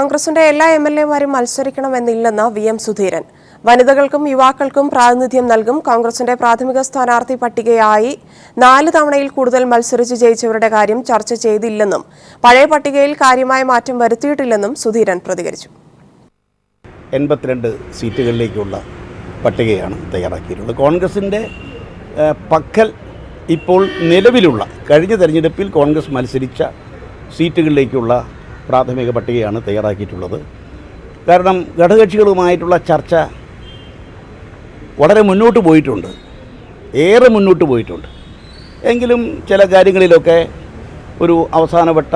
കോൺഗ്രസിന്റെ എല്ലാ എംഎൽഎമാരും മത്സരിക്കണമെന്നില്ലെന്ന് വി.എം. സുധീരൻ. വനിതകൾക്കും യുവാക്കൾക്കും പ്രാതിനിധ്യം നൽകും. കോൺഗ്രസിന്റെ പ്രാഥമിക സ്ഥാനാർത്ഥി പട്ടികയായി 4 തവണയിൽ കൂടുതൽ മത്സരിച്ച് ജയിച്ചവരുടെ കാര്യം ചർച്ച ചെയ്തില്ലെന്നും പഴയ പട്ടികയിൽ കാര്യമായ മാറ്റം വരുത്തിയിട്ടില്ലെന്നും സുധീരൻ പ്രതികരിച്ചു. 82 സീറ്റുകളിലേക്കുള്ള പട്ടികയാണ് തയ്യാറാക്കിയിട്ടുള്ളത്. കോൺഗ്രസിൻ്റെ പക്കൽ ഇപ്പോൾ നിലവിലുള്ള കഴിഞ്ഞ തെരഞ്ഞെടുപ്പിൽ കോൺഗ്രസ് മത്സരിച്ച സീറ്റുകളിലേക്കുള്ള പ്രാഥമിക പട്ടികയാണ് തയ്യാറാക്കിയിട്ടുള്ളത്. കാരണം ഘടകകക്ഷികളുമായിട്ടുള്ള ചർച്ച വളരെ മുന്നോട്ട് പോയിട്ടുണ്ട്, ഏറെ മുന്നോട്ട് പോയിട്ടുണ്ട്. എങ്കിലും ചില കാര്യങ്ങളിലൊക്കെ ഒരു അവസാനവട്ട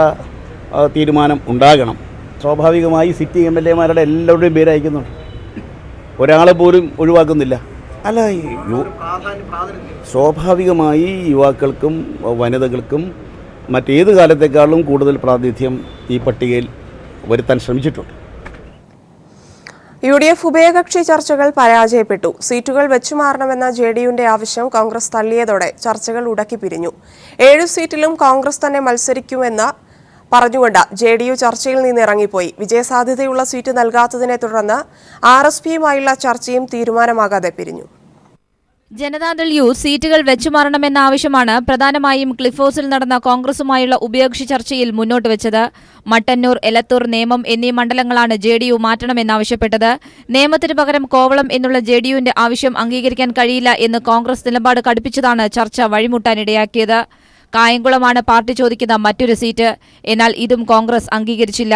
തീരുമാനം ഉണ്ടാകണം. സ്വാഭാവികമായി സിറ്റിംഗ് എംഎൽഎമാരുടെ എല്ലാവരുടെയും പേര് അയക്കുന്നുണ്ട്, ഒരാളെ പോലും ഒഴിവാക്കുന്നില്ല. അല്ല, സ്വാഭാവികമായി യുവാക്കൾക്കും വനിതകൾക്കും മറ്റേത് കാലത്തേക്കാളും കൂടുതൽ പ്രാതിനിധ്യം ഈ പട്ടികയിൽ വരുത്താൻ ശ്രമിച്ചിട്ടുണ്ട്. UDF ഉഭയകക്ഷി ചർച്ചകൾ പരാജയപ്പെട്ടു. സീറ്റുകൾ വെച്ചുമാറണമെന്ന JDUവിന്റെ ആവശ്യം കോൺഗ്രസ് തള്ളിയതോടെ ചർച്ചകൾ ഉടക്കി പിരിഞ്ഞു. 7 സീറ്റിലും കോൺഗ്രസ് തന്നെ മത്സരിക്കുമെന്ന് പറഞ്ഞുകൊണ്ട് JDU ചർച്ചയിൽ നിന്ന് ഇറങ്ങിപ്പോയി. വിജയസാധ്യതയുള്ള സീറ്റ് നൽകാത്തതിനെ തുടർന്ന് RSPയുമായുള്ള ചർച്ചയും തീരുമാനമാകാതെ പിരിഞ്ഞു. ജനതാദൾ യു സീറ്റുകൾ വെച്ചുമാറണമെന്ന ആവശ്യമാണ് പ്രധാനമായും ക്ലിഫ് ഹൗസിൽ നടന്ന കോൺഗ്രസുമായുള്ള ഉഭയകക്ഷി ചർച്ചയിൽ മുന്നോട്ട് വെച്ചത്. മട്ടന്നൂർ, എലത്തൂർ, നേമം എന്നീ മണ്ഡലങ്ങളാണ് JDU മാറ്റണമെന്നാവശ്യപ്പെട്ടത്. നേമത്തിന് പകരം കോവളം എന്നുള്ള JDUവിന്റെ ആവശ്യം അംഗീകരിക്കാൻ കഴിയില്ല എന്ന് കോൺഗ്രസ് നിലപാട് കടുപ്പിച്ചതാണ് ചർച്ച വഴിമുട്ടാനിടയാക്കിയത്. കായംകുളമാണ് പാർട്ടി ചോദിക്കുന്ന മറ്റൊരു സീറ്റ്. എന്നാൽ ഇതും കോൺഗ്രസ് അംഗീകരിച്ചില്ല.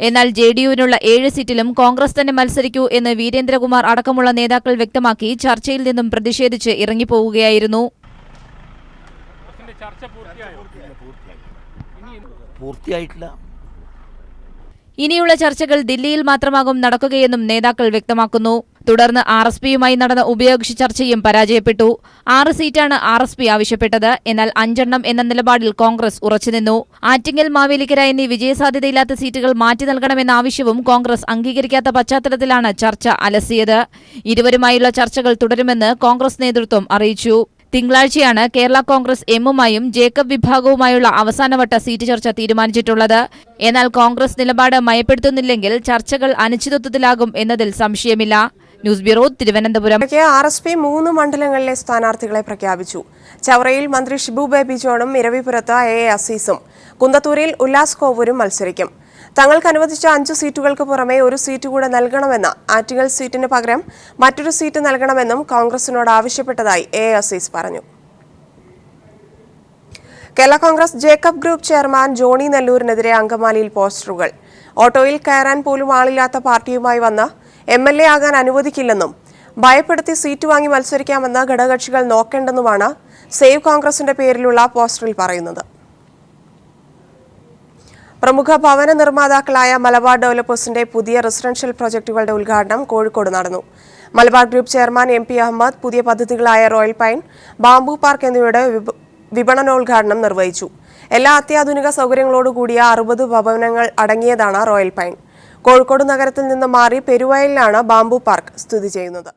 എന്നാൽ JDUവിനുള്ള 7 സീറ്റിലും കോൺഗ്രസ് തന്നെ മത്സരിക്കൂ എന്ന് വീരേന്ദ്രകുമാർ അടക്കമുള്ള നേതാക്കൾ വ്യക്തമാക്കി ചർച്ചയിൽ നിന്നും പ്രതിഷേധിച്ച് ഇറങ്ങിപ്പോവുകയായിരുന്നു. ഇനിയുള്ള ചർച്ചകൾ ദില്ലിയിൽ മാത്രമാകും നടക്കുകയെന്നും നേതാക്കൾ വ്യക്തമാക്കുന്നു. തുടർന്ന് RSPയുമായി നടന്ന ഉഭയകക്ഷി ചർച്ചയും പരാജയപ്പെട്ടു. 6 സീറ്റാണ് RSP ആവശ്യപ്പെട്ടത്. എന്നാൽ 5 എണ്ണം എന്ന നിലപാടിൽ കോൺഗ്രസ് ഉറച്ചുനിന്നു. ആറ്റിങ്ങൽ, മാവേലിക്കര എന്നീ വിജയസാധ്യതയില്ലാത്ത സീറ്റുകൾ മാറ്റി നൽകണമെന്ന ആവശ്യവും കോൺഗ്രസ് അംഗീകരിക്കാത്ത പശ്ചാത്തലത്തിലാണ് ചർച്ച അലസിയത്. ഇരുവരുമായുള്ള ചർച്ചകൾ തുടരുമെന്ന് കോൺഗ്രസ് നേതൃത്വം അറിയിച്ചു. തിങ്കളാഴ്ചയാണ് കേരള കോൺഗ്രസ് എമ്മുമായും ജേക്കബ് വിഭാഗവുമായുള്ള അവസാനവട്ട സീറ്റ് ചർച്ച തീരുമാനിച്ചിട്ടുള്ളത്. എന്നാൽ കോൺഗ്രസ് നിലപാട് മയപ്പെടുത്തുന്നില്ലെങ്കിൽ ചർച്ചകൾ അനിശ്ചിതത്വത്തിലാകും എന്നതിൽ സംശയമില്ല. News bureau, Thiruvananthapuram. RSP 3 മണ്ഡലങ്ങളിലെ സ്ഥാനാർത്ഥികളെ പ്രഖ്യാപിച്ചു. ചവറയിൽ മന്ത്രി ഷിബു ബേബി ജോണും ഇരവിപുരത്ത് AA അസീസും കുന്തത്തൂരിൽ ഉല്ലാസ് കോവൂരും മത്സരിക്കും. തങ്ങൾക്ക് അനുവദിച്ച 5 സീറ്റുകൾക്ക് പുറമെ 1 സീറ്റ് കൂടെ നൽകണമെന്ന്, ആറ്റിങ്ങൽ സീറ്റിന് പകരം മറ്റൊരു സീറ്റ് നൽകണമെന്നും കോൺഗ്രസിനോട് ആവശ്യപ്പെട്ടതായി AA അസീസ് പറഞ്ഞു. കേരള കോൺഗ്രസ് ജേക്കബ് ഗ്രൂപ്പ് ചെയർമാൻ ജോണി നെല്ലൂരിനെതിരെ അങ്കമാലിയിൽ പോസ്റ്ററുകൾ. ഓട്ടോയിൽ കയറാൻ പോലും ആളില്ലാത്ത പാർട്ടിയുമായി വന്ന് MLA ആകാൻ അനുവദിക്കില്ലെന്നും ഭയപ്പെടുത്തി സീറ്റ് വാങ്ങി മത്സരിക്കാമെന്ന് ഘടകകക്ഷികൾ നോക്കേണ്ടെന്നുമാണ് സേവ് കോൺഗ്രസിന്റെ പേരിലുള്ള പോസ്റ്ററിൽ പറയുന്നത്. പ്രമുഖ ഭവന നിർമ്മാതാക്കളായ മലബാർ ഡെവലപ്പേഴ്സിന്റെ പുതിയ റെസിഡൻഷ്യൽ പ്രൊജക്ടുകളുടെ ഉദ്ഘാടനം കോഴിക്കോട് നടന്നു. Malabar group chairman MP Ahammed പുതിയ പദ്ധതികളായ റോയൽ പൈൻ, ബാംബു പാർക്ക് എന്നിവയുടെ വിപണനോദ്ഘാടനം നിർവഹിച്ചു. എല്ലാ അത്യാധുനിക സൗകര്യങ്ങളോടുകൂടിയ 60 ഭവനങ്ങൾ അടങ്ങിയതാണ് റോയൽ പൈൻ. കോഴിക്കോട് നഗരത്തിൽ നിന്ന് മാറി പെരുവയലിലാണ് ബാംബു പാർക്ക് സ്ഥിതി ചെയ്യുന്നത്.